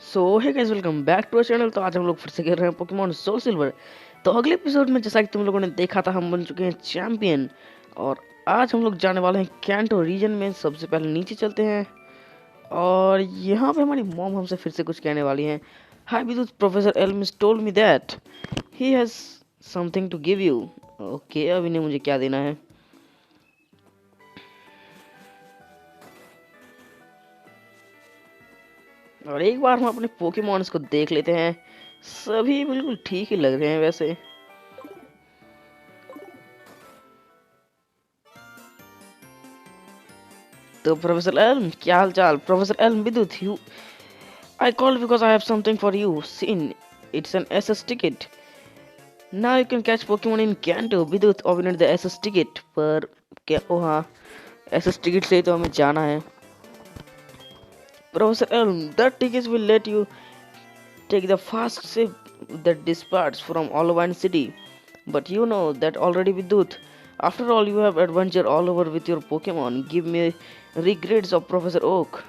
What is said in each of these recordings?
So hey guys, welcome back to our channel. तो आज हम लोग फिर से खेल रहे हैं पोकेमॉन सोल सिल्वर। तो अगले एपिसोड में जैसा कि तुम लोगों ने देखा था, हम बन चुके हैं चैंपियन। और आज हम लोग जाने वाले हैं कैंटो रीजन में। सबसे पहले नीचे चलते हैं और यहाँ पे हमारी मॉम हमसे फिर से कुछ कहने वाली हैं। Hi Vidut, professor Elm's told me that he has something to give you. Okay, अब इन्हें मुझे क्या देना है? और एक बार हम अपने पोकेमॉन्स को देख लेते हैं। सभी बिल्कुल ठीक ही लग रहे हैं वैसे। तो प्रोफेसर एल्म, क्या हाल चाल? Professor Elm Vidyut, you I called because I have something for you. Seen, it's an SS ticket. Now you can catch Pokemon in Kanto Vidyut open the SS ticket. पर क्या? ओ हाँ, एसएस टिकट से ही तो हमें जाना है। Professor Elm, that ticket will let you take the fast ship that departs from Olivine City. But you know that already, Vidut. After all, you have adventure all over with your Pokemon. Give me regrets of Professor Oak.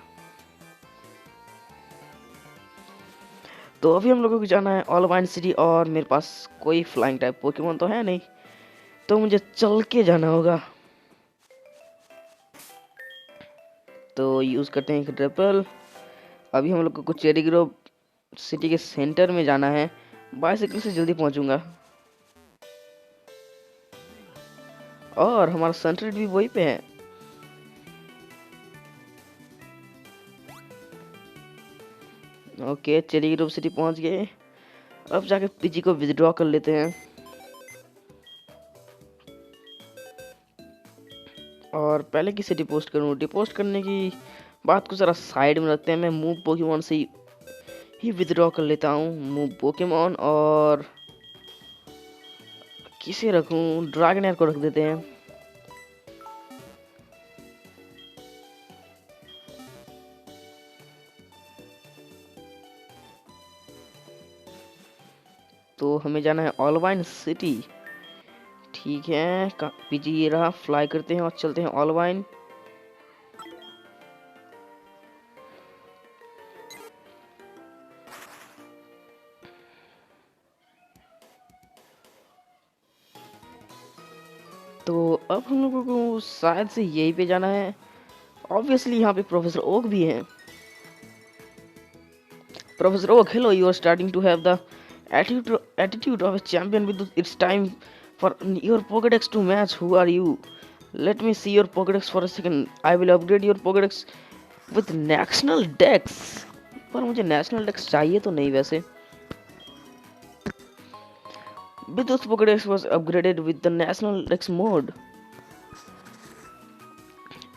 तो अभी हम लोगों को जाना है online city और मेरे पास कोई फ्लाइंग टाइप पोकेमोन तो है नहीं, तो मुझे चल के जाना होगा। तो यूज़ करते हैं एक रेपल। अभी हम लोग को चेरी ग्रोव सिटी के सेंटर में जाना है। बाइसिकल से जल्दी पहुंचूंगा। और हमारा सनट्रीट भी वहीं पे है। ओके, चेरी ग्रोव सिटी पहुंच गए। अब जाके पीजी को विथड्रॉ कर लेते हैं। और पहले किसे डिपोस्ट करूं? डिपोस्ट करने की बात को जरा साइड में रखते हैं। मैं मूव पोकेमॉन से ही विथड्रॉ कर लेता हूं। मूव पोकेमॉन, और किसे रखूं? ड्रैगनर को रख देते हैं। तो हमें जाना है ऑलवाइन सिटी। ठीक है, पीजी ये रहा। फ्लाई करते हैं और चलते हैं ऑलवाइन। तो अब हम लोगों को शायद से यहीं पे जाना है। ऑब्वियसली यहाँ पे प्रोफेसर ओक भी है। Professor Oak, hello, you are starting to have the attitude of a champion. With it's time for your Pokédex to match. Who are you? Let me see your Pokédex for a second. I will upgrade your Pokédex with National Dex. पर मुझे national डेक्स चाहिए तो नहीं वैसे। Bidoo's Pokédex was upgraded with the National Dex mode.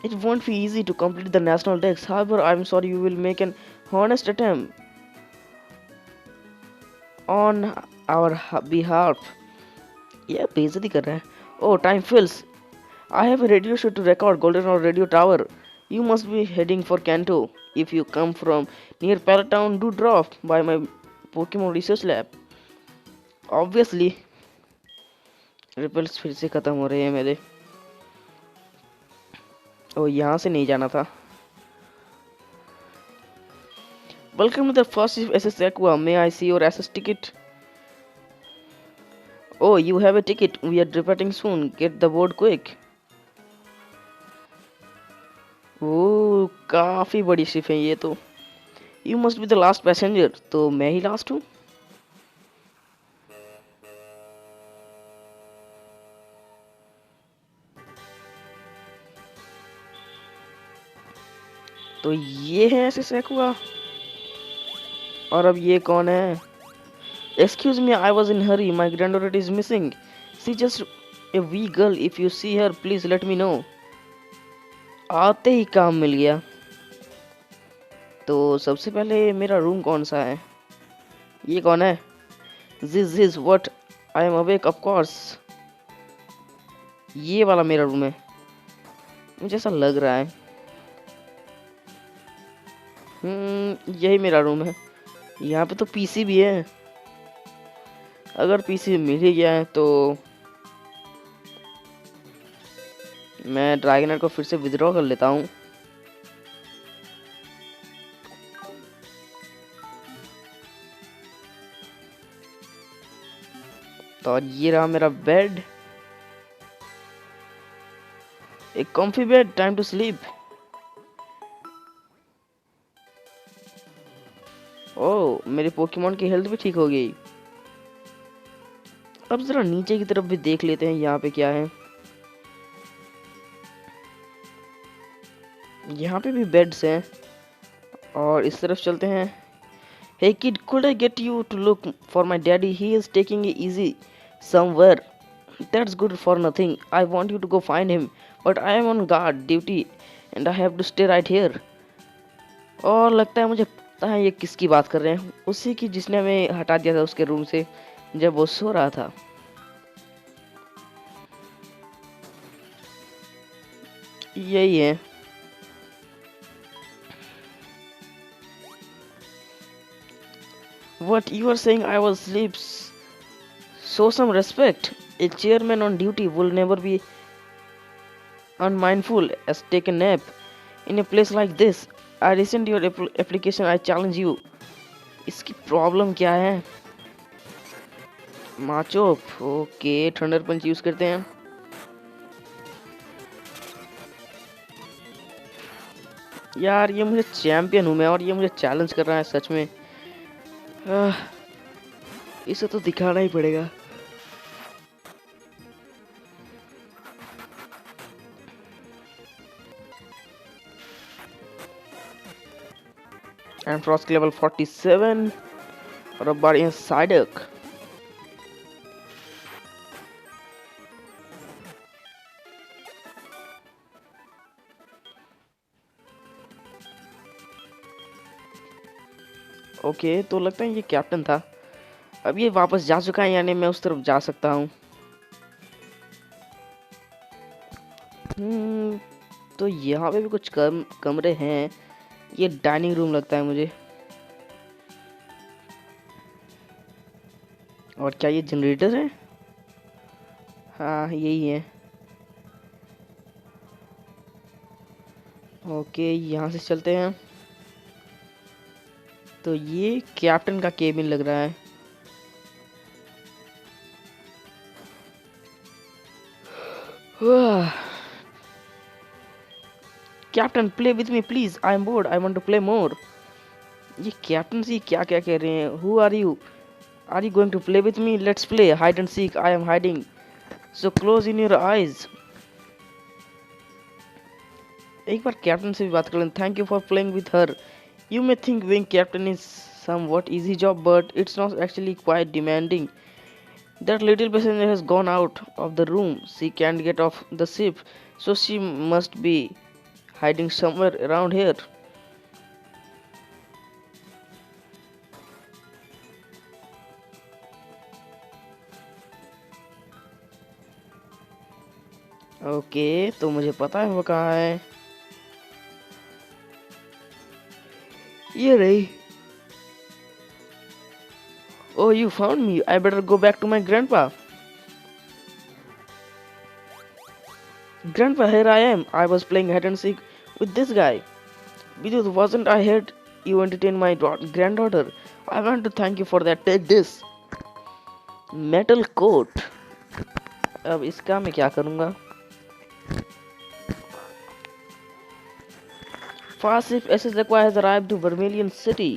It won't be easy to complete the National Dex. However, I'm sorry, you will make an honest attempt on our behalf. यह बेइज्जती कर रहा है। Oh, time fills. I have a radio show to record, Golden or Radio Tower. You must be heading for Kanto. If you come from near Paratown, do drop by my Pokemon Research Lab. Obviously, repels फिर से खत्म हो रहे हैं मेरे। ओ, यहाँ से नहीं जाना था। Welcome to the first SS Aqua. May I see your SS ticket? Oh, you have a ticket. We are departing soon. Get the board quick. ओह, काफी बड़ी शिप है ये तो। You must be the last passenger. तो मैं ही last हूँ। तो ये है ऐसे सेकुआ। और अब ये कौन है? Excuse me, I was in hurry, my grand is missing. She just a wee girl, if you see her please let me know. आते ही काम मिल गया। तो सबसे पहले मेरा रूम कौन सा है? ये कौन है? Geez what, I am awake of course. ये वाला मेरा रूम है, मुझे ऐसा लग रहा है। यही मेरा रूम है। यहाँ पे तो पीसी भी है। अगर पीसी मिल ही गया है तो मैं ड्रैगनर को फिर से विथड्रॉ कर लेता हूँ। तो और ये रहा मेरा बेड, एक comfy bed, time to sleep. Oh, मेरे पोकेमॉन की हेल्थ भी ठीक हो गई। अब जरा नीचे की तरफ भी देख लेते हैं, यहाँ पे क्या है। यहाँ पे भी बेड्स हैं, और इस तरफ चलते हैं। Hey kid, could I get you to look for my daddy? He is taking it easy somewhere. That's good for nothing. I want you to go find him, but I am on guard duty and I have to stay right here. और लगता है मुझे पता है ये किसकी बात कर रहे हैं, उसी की जिसने हमें हटा दिया था उसके रूम से जब वो सो रहा था। यही है। What you are saying? I was asleep. Show some respect. A chairman on duty will never be unmindful as take a nap in a place like this. I resent your application. I challenge you. इसकी problem क्या है? माचोप, okay, thunder पंच use करते हैं। यार ये मुझे champion हूँ मैं, और ये मुझे चैलेंज कर रहा है सच में। इसे तो दिखाना ही पड़ेगा। एंड फ्रॉस्ट लेवल 47 और अब बारी है साइडक। ओके, तो लगता है ये कैप्टन था। अब ये वापस जा चुका है, यानी मैं उस तरफ जा सकता हूँ। तो यहाँ पे भी कुछ कमरे हैं। ये डाइनिंग रूम लगता है मुझे। और क्या ये जनरेटर है? हाँ, यही है। ओके, यहाँ से चलते हैं। तो ये कैप्टन का केबिन लग रहा है। Captain, play with me please, I am bored, I want to play more. ये कैप्टन सी क्या क्या कह रहे हैं? Who are you? Are you going to play with me? Let's play hide and seek. I am hiding, so close in your eyes. एक बार captain से भी बात कर लें। Thank you for playing with her. You may think being captain is somewhat easy job, but it's not actually quite demanding. That little passenger has gone out of the room. She can't get off the ship, so she must be hiding somewhere around here. Okay, तो मुझे पता है वो कहाँ है। ये रही। Oh, you found me. I better go back to my grandpa. Grandpa, here I am. I was playing hide and seek with this guy. Vidut, wasn't I heard you entertain my granddaughter? I want to thank you for that. Take this. Metal coat. अब इसका मैं क्या करूँगा? Fast if SS Aqua has arrived to Vermilion City.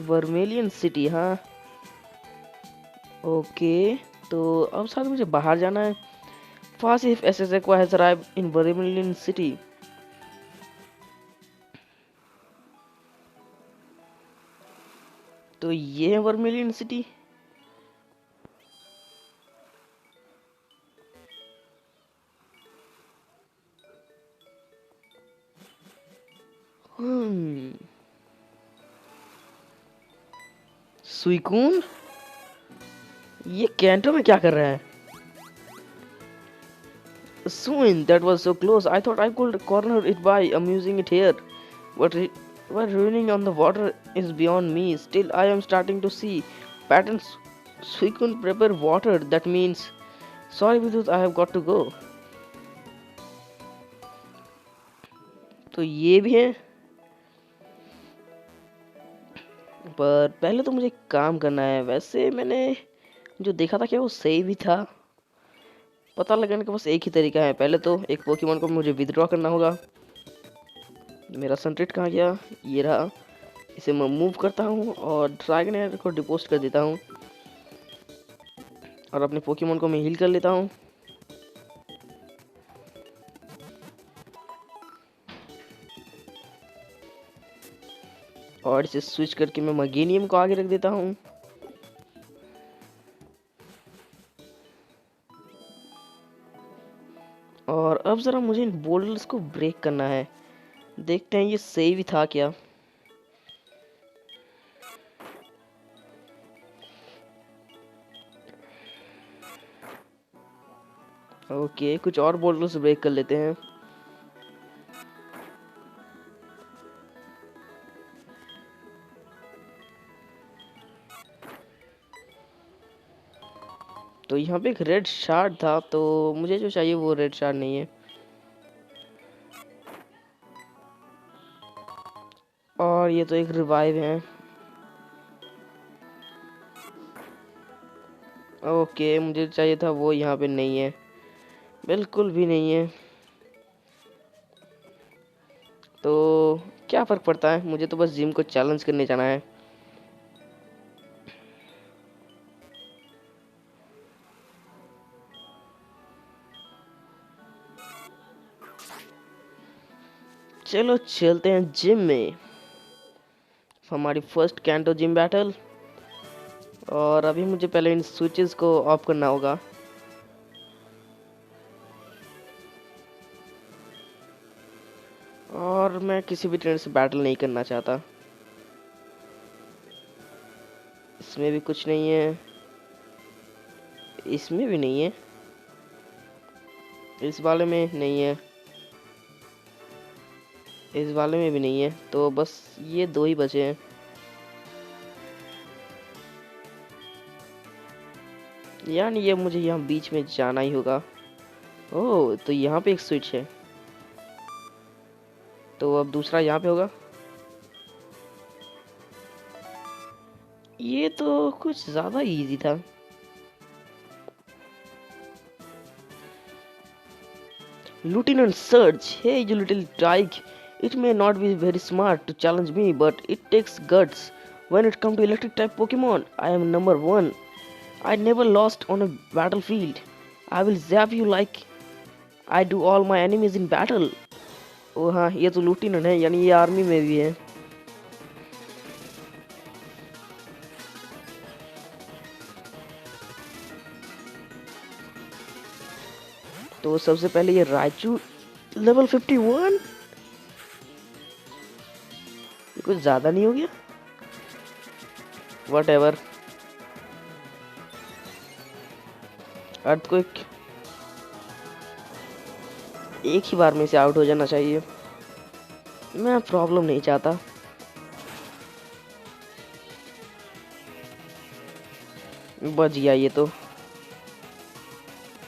Vermilion City, हाँ। Okay, तो अब साथ मुझे बाहर जाना है। Fast if SS Aqua has arrived in Vermilion City. तो ये है वर्मेलियन सिटी। सुइकून, ये कैंटो में क्या कर रहा है? Soon, that was so close. I thought I could corner it by amusing it here, but ruining on the water is beyond me. Still, I am starting to see patterns. Suicune prepare water. That means, sorry Vidut, I have got to go. तो ये भी है। पर पहले तो मुझे काम करना है। वैसे मैंने जो देखा था क्या वो सही भी था। पता लगाने का बस एक ही तरीका है। पहले तो एक पोकेमॉन को मुझे विथड्रॉ करना होगा। मेरा सनट्रीट कहाँ गया? ये रहा। इसे मैं मूव करता हूँ और ड्रैगनेयर को डिपोस्ट कर देता हूँ और अपने पोकेमॉन को मैं हील कर लेता हूँ। और इसे स्विच करके मैं मगेनियम को आगे रख देता हूँ। और अब ज़रा मुझे इन बोल्डर्स को ब्रेक करना है। देखते हैं ये सही भी था क्या। ओके, कुछ और बोल्डर्स ब्रेक कर लेते हैं। तो यहाँ पे एक रेड शार्ड था, तो मुझे जो चाहिए वो रेड शार्ड नहीं है। और ये तो एक रिवाइव है। ओके, मुझे चाहिए था वो यहाँ पे नहीं है, बिल्कुल भी नहीं है। तो क्या फ़र्क पड़ता है, मुझे तो बस जिम को चैलेंज करने जाना है। चलो चलते हैं जिम में, हमारी फर्स्ट कैंटो जिम बैटल। और अभी मुझे पहले इन स्विचेस को ऑफ करना होगा। और मैं किसी भी ट्रेनर से बैटल नहीं करना चाहता। इसमें भी कुछ नहीं है, इसमें भी नहीं है, इस वाले में नहीं है, इस वाले में भी नहीं है। तो बस ये दो ही बचे हैं। यानी ये मुझे यहाँ बीच में जाना ही होगा। ओह, तो यहाँ पे एक स्विच है, तो अब दूसरा यहाँ पे होगा। ये तो कुछ ज़्यादा इजी था। Lieutenant Surge, hey you little dyke. It may not be very smart to challenge me, but it takes guts. When it comes to electric type Pokemon, I am number one. I never lost on a battlefield. I will zap you like I do all my enemies in battle. ओ हाँ, ये तो लूटिनन है, यानी ये army में भी है। तो सबसे पहले ये राइचू लेवल 51। ये कुछ ज्यादा नहीं हो गया? What ever. अर्थक्वेक एक ही बार में से आउट हो जाना चाहिए, मैं प्रॉब्लम नहीं चाहता। बच गया ये तो।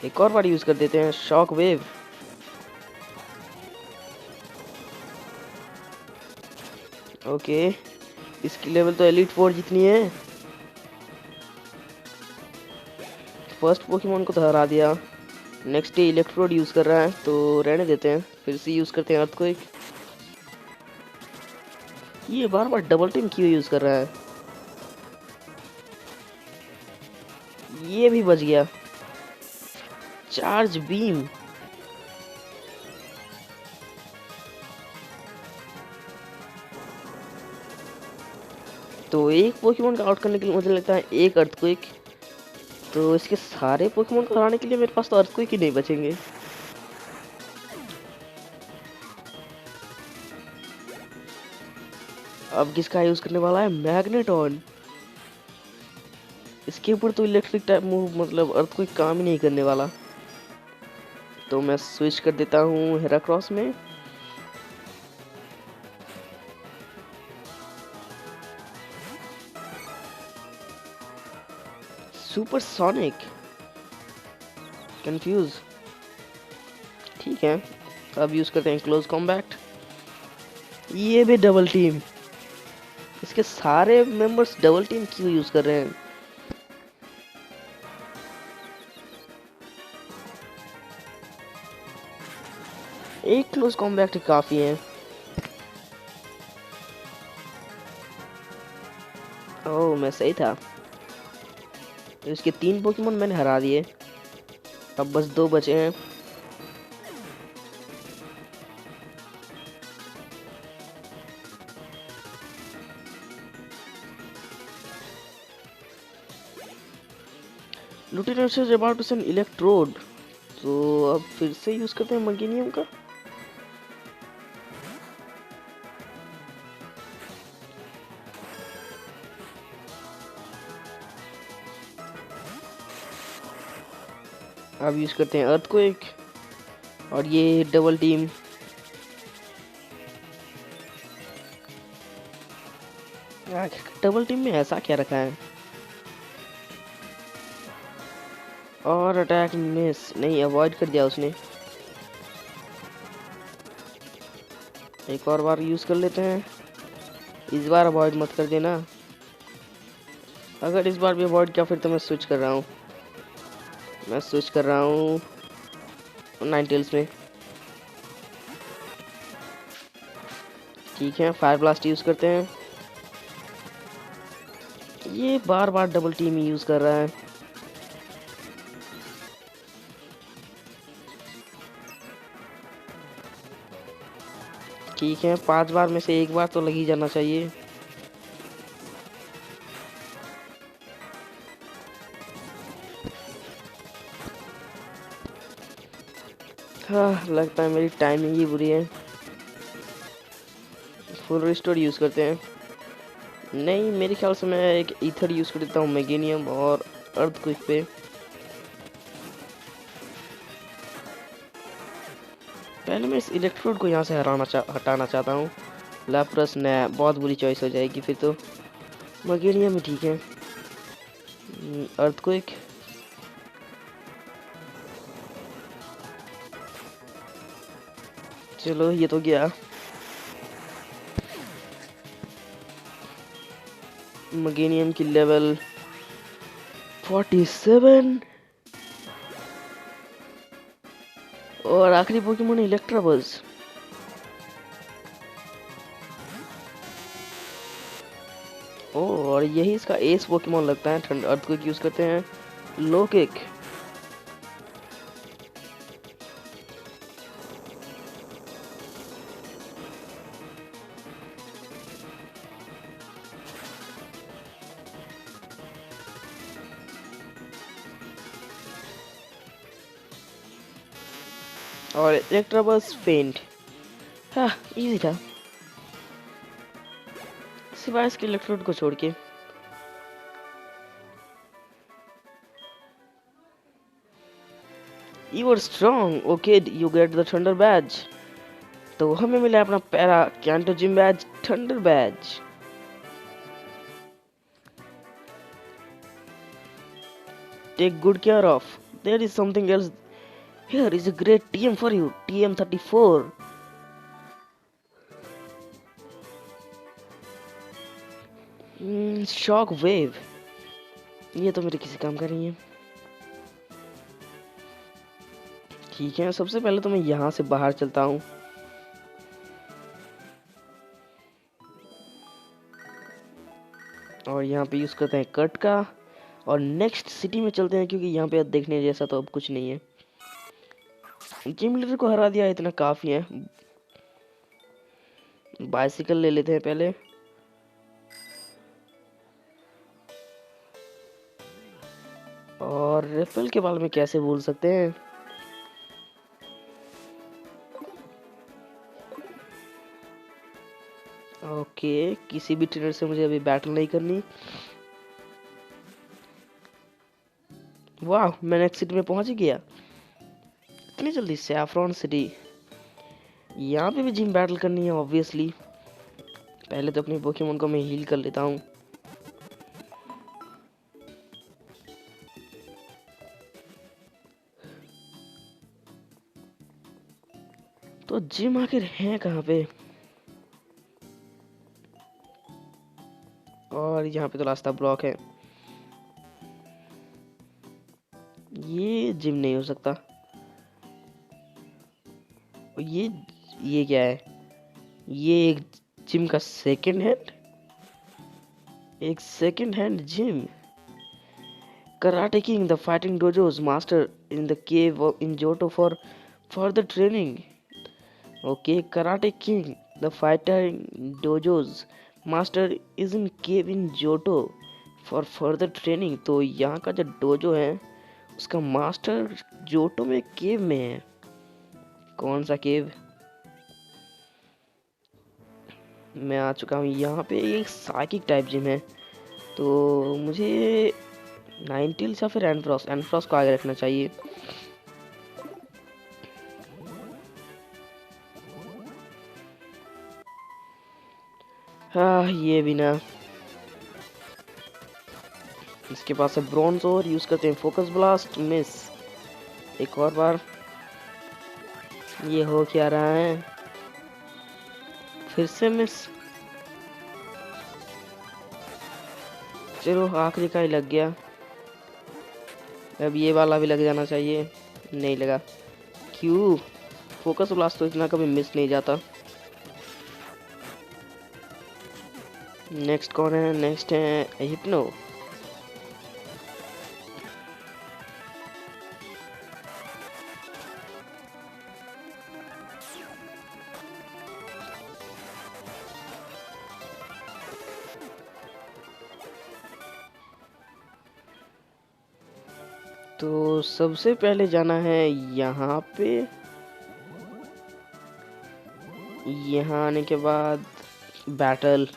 एक और बार यूज कर देते हैं, शॉक वेव। ओके, इसकी लेवल तो एलिट 4 जितनी है। फर्स्ट पोकेमोन को तो हरा दिया। नेक्स्ट डे इलेक्ट्रोड यूज कर रहा है, तो रहने देते हैं, फिर से यूज करते हैं अर्थक्वेक। ये बार बार डबल टीम क्यों यूज कर रहा है? ये भी बच गया। Charge beam. तो एक पोकेमोन का आउट करने के लिए मुझे लगता है एक अर्थक्वेक। तो इसके सारे पोकेमोन को हराने के लिए मेरे पास तो अर्थक्वेक ही नहीं बचेंगे। अब किसका यूज करने वाला है? मैग्नेटॉन। इसके ऊपर तो इलेक्ट्रिक टाइप मूव मतलब अर्थक्वेक काम ही नहीं करने वाला। तो मैं स्विच कर देता हूँ हेराक्रॉस में। Super sonic. कंफ्यूज। ठीक है, अब यूज करते हैं क्लोज कॉम्बैट। ये भी डबल टीम। इसके सारे मेंबर्स डबल टीम क्यों यूज कर रहे हैं? एक क्लोज कॉम्बैट काफी है। ओह, मैं सही था। तो इसके 3 पोकेमोन मैंने हरा दिए। अब बस 2 बचे हैं। लुटिनस is about to send electrode. तो अब फिर से यूज करते हैं मगेनियम का। अब यूज करते हैं अर्थक्वेक। और ये डबल टीम। डबल टीम में ऐसा क्या रखा है? और अटैक मिस नहीं, अवॉइड कर दिया उसने। एक और बार यूज कर लेते हैं। इस बार अवॉइड मत कर देना। अगर इस बार भी अवॉइड किया फिर तो मैं स्विच कर रहा हूँ। मैं स्विच कर रहा हूँ नाइनटेल्स में। ठीक है, फायर ब्लास्ट यूज करते हैं। ये बार बार डबल टीम ही यूज कर रहा है। ठीक है, 5 बार में से 1 बार तो लग ही जाना चाहिए। हाँ, लगता है मेरी टाइमिंग ही बुरी है। फुल रिस्टोर यूज करते हैं। नहीं, मेरे ख्याल से मैं एक ईथर यूज कर देता हूँ मेगेनियम और अर्थक्वेक पे। पहले मैं इस इलेक्ट्रोड को यहाँ से हटाना चाहता हूँ। लैप्रेस ने बहुत बुरी चॉइस हो जाएगी फिर तो। मगेनियम ही ठीक है। अर्थक्वेक। चलो, ये तो गया। मगेनियम की लेवल 47। और आखिरी पोकेमोन इलेक्ट्राबज। ओ, और यही इसका एस पोकेमोन लगता है। ठंड अर्थक्वेक यूज करते हैं। Low kick. और इलेक्ट्राबज फेंट। हाँ, इजी था सिवाय इसके इलेक्ट्रोड को छोड़ के। You were strong. Okay, you get the Thunder Badge. तो हमें मिला अपना पैरा Kanto gym badge, thunder badge. Take good care of. There is something else. Here is a great TM for you. TM34. Shock wave. ये तो मेरे किसी काम का नहीं है। ठीक है, सबसे पहले तो मैं यहाँ से बाहर चलता हूँ। और यहाँ पे यूज करते हैं कट का। और नेक्स्ट सिटी में चलते हैं क्योंकि यहाँ पे देखने जैसा तो अब कुछ नहीं है। जिम लीडर को हरा दिया, इतना काफी है। बाइसिकल ले लेते हैं पहले। और रिफल के बारे में कैसे भूल सकते हैं। ओके, किसी भी ट्रेनर से मुझे अभी बैटल नहीं करनी। वाह, मैं नेक्स्ट सिटी में पहुंच ही गया इतनी जल्दी। Saffron city. यहाँ पे भी जिम बैटल करनी है ऑब्वियसली। पहले तो अपने पोकेमोन को मैं हील कर लेता हूँ। तो जिम आखिर है कहाँ पे? और यहाँ पे तो रास्ता ब्लॉक है। ये जिम नहीं हो सकता। ये ये क्या है? ये एक जिम का सेकंड हैंड, एक second hand gym. Karate king the fighting डोजोस master in the cave in Johto for further training. Okay, karate king the fighting डोजोस master is in cave in Johto for further training. तो यहाँ का जो dojo है उसका master Johto में केव में है। कौन सा केव? मैं आ चुका हूँ यहाँ पे। एक साइकिक टाइप जिम है, तो मुझे नाइनटेल्स या फिर एनफ्रॉस्ट, एनफ्रॉस्ट को आगे रखना चाहिए। हाँ, ये भी ना। इसके पास है ब्रॉन्ज और यूज करते हैं फोकस ब्लास्ट, मिस। एक और बार। ये हो क्या रहा है? फिर से मिस। चलो, आखिरी का ही लग गया। अब ये वाला भी लग जाना चाहिए। नहीं लगा। क्यों? फोकस ब्लास्ट तो इतना कभी मिस नहीं जाता। नेक्स्ट कौन है? नेक्स्ट है हिप्नो। तो सबसे पहले जाना है यहाँ पे। यहाँ आने के बाद बैटल।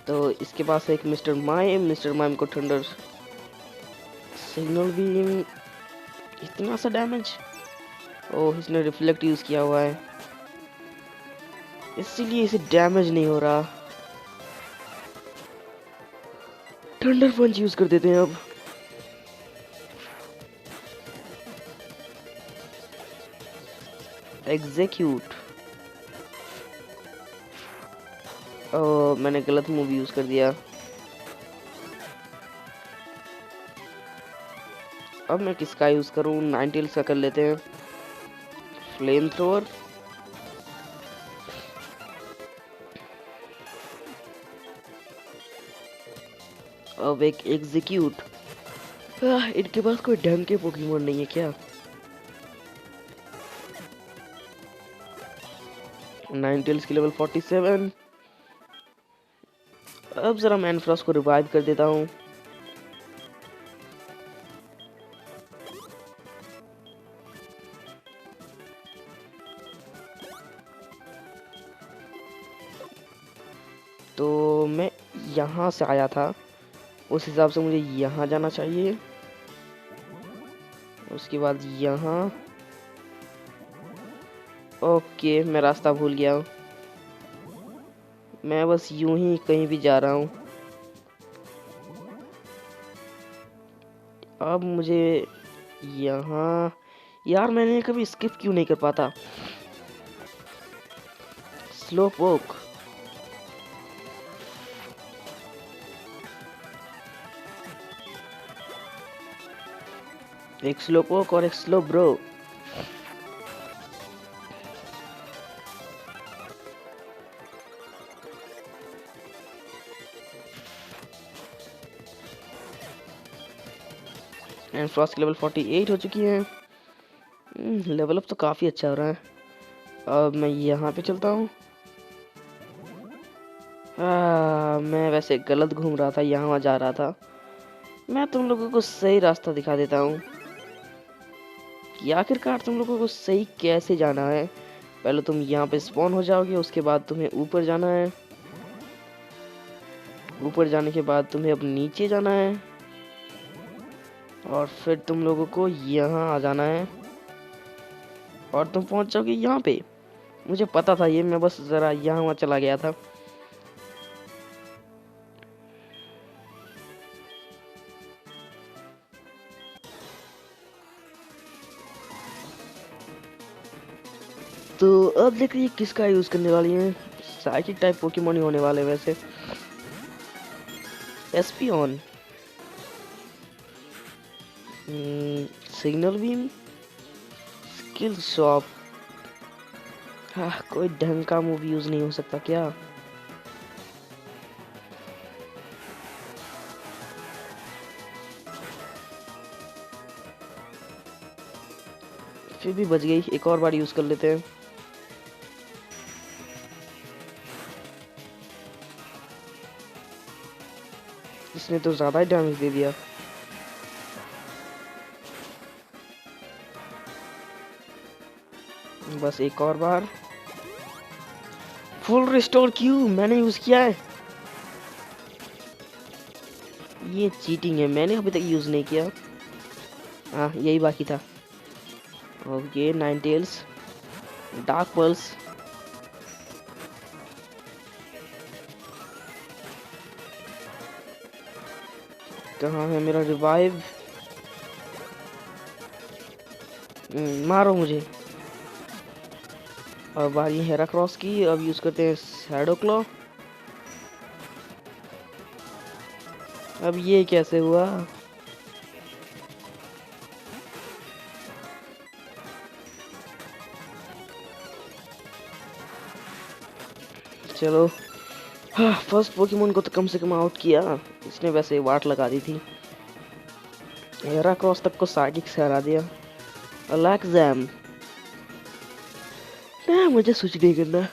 तो इसके पास है एक मिस्टर माइम। मिस्टर माइम को थंडर सिग्नल बीम। इतना सा डैमेज? ओह, इसने रिफ्लेक्ट यूज किया हुआ है, इसीलिए इसे डैमेज नहीं हो रहा। थंडर पंच यूज कर देते हैं अब। एग्जीक्यूट। ओह, मैंने गलत मूव यूज कर दिया। अब मैं किसका यूज करूं? नाइनटेल्स का कर लेते हैं। Flame thrower. अब एक एग्जीक्यूट। इनके पास कोई ढंग के पोकेमोन नहीं है क्या? नाइनटेल्स की लेवल 47। अब जरा मैनफ्रॉस्ट को रिवाइव कर देता हूँ। तो मैं यहाँ से आया था, उस हिसाब से मुझे यहाँ जाना चाहिए। उसके बाद यहाँ। ओके, मैं रास्ता भूल गया हूँ। मैं बस यूं ही कहीं भी जा रहा हूँ। अब मुझे यहाँ। यार, मैंने कभी स्किप क्यों नहीं कर पाता? स्लो पोक। एक स्लो पोक और एक स्लो ब्रो। एंड फ्रॉस्ट की लेवल 48 हो चुकी है। लेवल अप तो काफी अच्छा हो रहा है। अब मैं यहाँ पे चलता हूँ। मैं वैसे गलत घूम रहा था, यहाँ वहाँ जा रहा था। मैं तुम लोगों को सही रास्ता दिखा देता हूँ कि आखिरकार तुम लोगों को सही कैसे जाना है। पहले तुम यहाँ पे स्पॉन हो जाओगे, उसके बाद तुम्हें ऊपर जाना है। ऊपर जाने के बाद तुम्हें अब नीचे जाना है, और फिर तुम लोगों को यहाँ आ जाना है और तुम पहुंच जाओगे यहाँ पे। मुझे पता था ये, मैं बस जरा यहाँ वहाँ चला गया था। तो अब देख रही किसका यूज करने वाली है। साइकिक टाइप पोकेमोन ही होने वाले वैसे। एस्पियन, सिग्नल बीम, स्किल शॉप। हाँ, कोई ढंग का मूव यूज नहीं हो सकता क्या? फिर भी बच गई, एक और बार यूज कर लेते हैं। इसने तो ज्यादा ही डैमेज दे दिया। बस एक और बार। फुल रिस्टोर क्यों मैंने यूज किया है? ये चीटिंग है, मैंने अभी तक यूज नहीं किया। हाँ, यही बाकी था। Okay, nine tails, dark pulse. कहाँ है मेरा रिवाइव? मारो मुझे। और बारी है हेराक्रॉस की, अब यूज करते हैं शैडो क्लॉ। अब ये कैसे हुआ? चलो, हाँ, फर्स्ट पोकेमोन को तो कम से कम आउट किया। इसने वैसे वाट लगा दी थी। हेराक्रॉस तक को साइकिक से हरा दिया। अलैक्ज़ाम, ना मुझे स्विच नहीं करना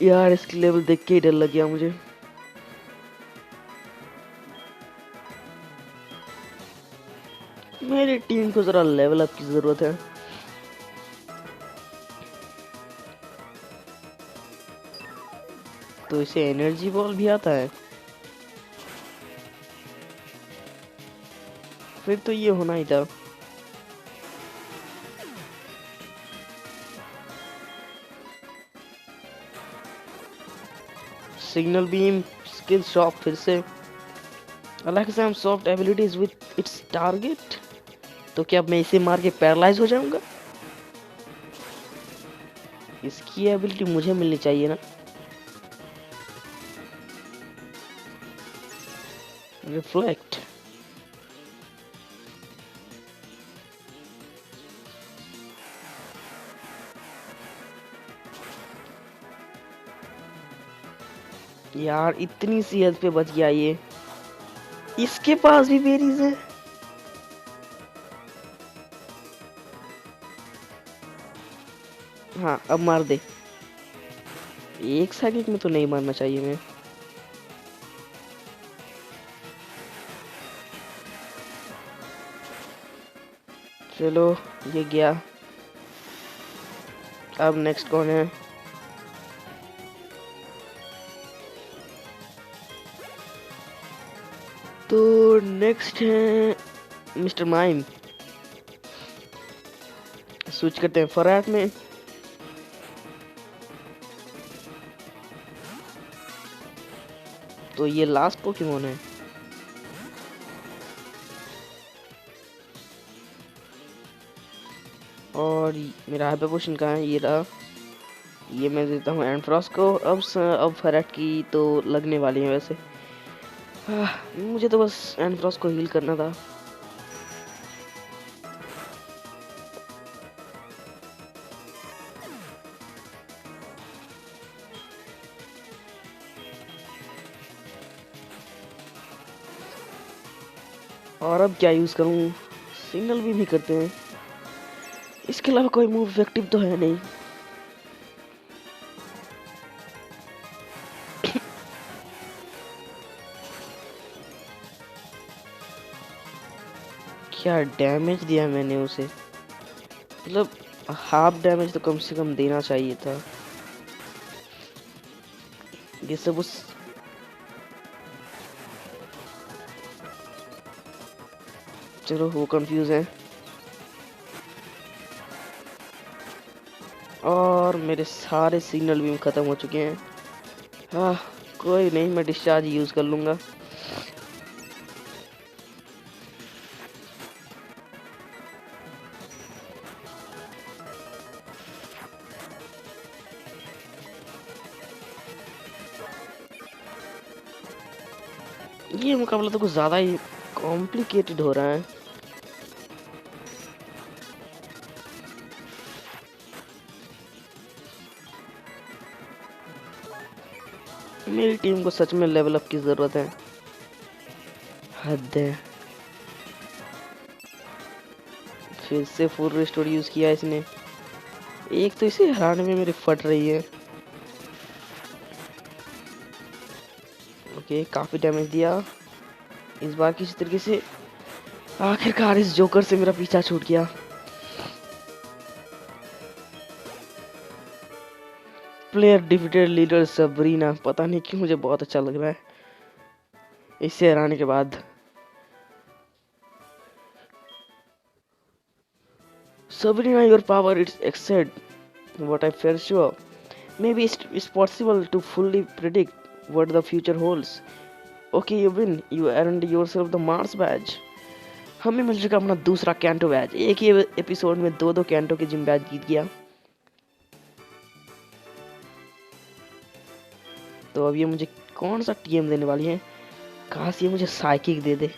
यार, इसकी लेवल देख के ही डर लग गया मुझे। मेरी टीम को जरा लेवल अप की जरूरत है। तो इसे एनर्जी बॉल भी आता है? फिर तो ये होना ही था। सिग्नल बीम, स्किल शॉप फिर से। Alakazam soft abilities with its target. तो क्या अब मैं इसे मार के पैरालाइज हो जाऊंगा? इसकी एबिलिटी मुझे मिलनी चाहिए ना। रिफ्लेक्ट, यार इतनी सी हेल्थ पे बच गया ये। इसके पास भी बेरीज है। हाँ, अब मार दे। एक सेकंड में तो नहीं मारना चाहिए मैं। चलो, ये गया। अब नेक्स्ट कौन है? तो नेक्स्ट है मिस्टर माइम। स्विच करते हैं फराट में। तो ये लास्ट पोकेमोन है। और मेरा हाइपर पोशन कहाँ है? ये रहा। ये मैं देता हूँ एंडफ्रॉस्ट को। अब फराट की तो लगने वाली है वैसे। मुझे तो बस एंडफ्रॉस्ट को हील करना था। और अब क्या यूज करूँ? सिग्नल भी करते हैं। इसके अलावा कोई मूव इफेक्टिव तो है नहीं। क्या डैमेज दिया मैंने उसे? मतलब हाफ डैमेज तो कम से कम देना चाहिए था। ये सब उस चलो, वो कंफ्यूज है। और मेरे सारे सिग्नल भी खत्म हो चुके हैं। हाँ, कोई नहीं, मैं डिस्चार्ज यूज कर लूंगा। ये मुकाबला तो कुछ ज्यादा ही कॉम्प्लिकेटेड हो रहा है। मेरी टीम को सच में लेवल अप की जरूरत है। हद है। फिर से फुल रिस्टोर यूज किया इसने। एक तो इसे हराने में मेरी फट रही है। ओके, काफी डैमेज दिया इस बार किसी तरीके से। आखिरकार इस जोकर से मेरा पीछा छूट गया। Player defeated leader Sabrina. पता नहीं क्यों मुझे बहुत अच्छा लग रहा है इसे हराने के बाद। Sabrina, your power it's accessed what I felt sure. Maybe it's possible to fully predict what the future holds. Okay, you win. You earned yourself the Mars badge. हमें मिल चुका अपना दूसरा कैंटो बैज। एक ही एपिसोड में दो दो कैंटो के gym Baij जीत गया। तो अब ये मुझे कौन सा टीएम देने वाली है? काश ये मुझे साइकिक दे दे,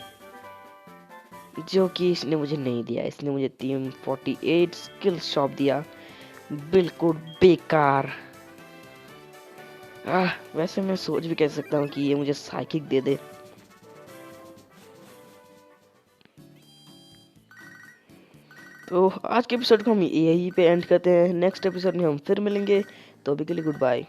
जो कि इसने मुझे नहीं दिया। इसने मुझे टीम 48 स्किल शॉप दिया। बिल्कुल बेकार। वैसे मैं सोच भी कह सकता हूँ कि ये मुझे साइकिक दे दे। तो आज के एपिसोड को हम यहीं पे एंड करते हैं। नेक्स्ट एपिसोड में हम फिर मिलेंगे। तो अभी के लिए गुड बाय।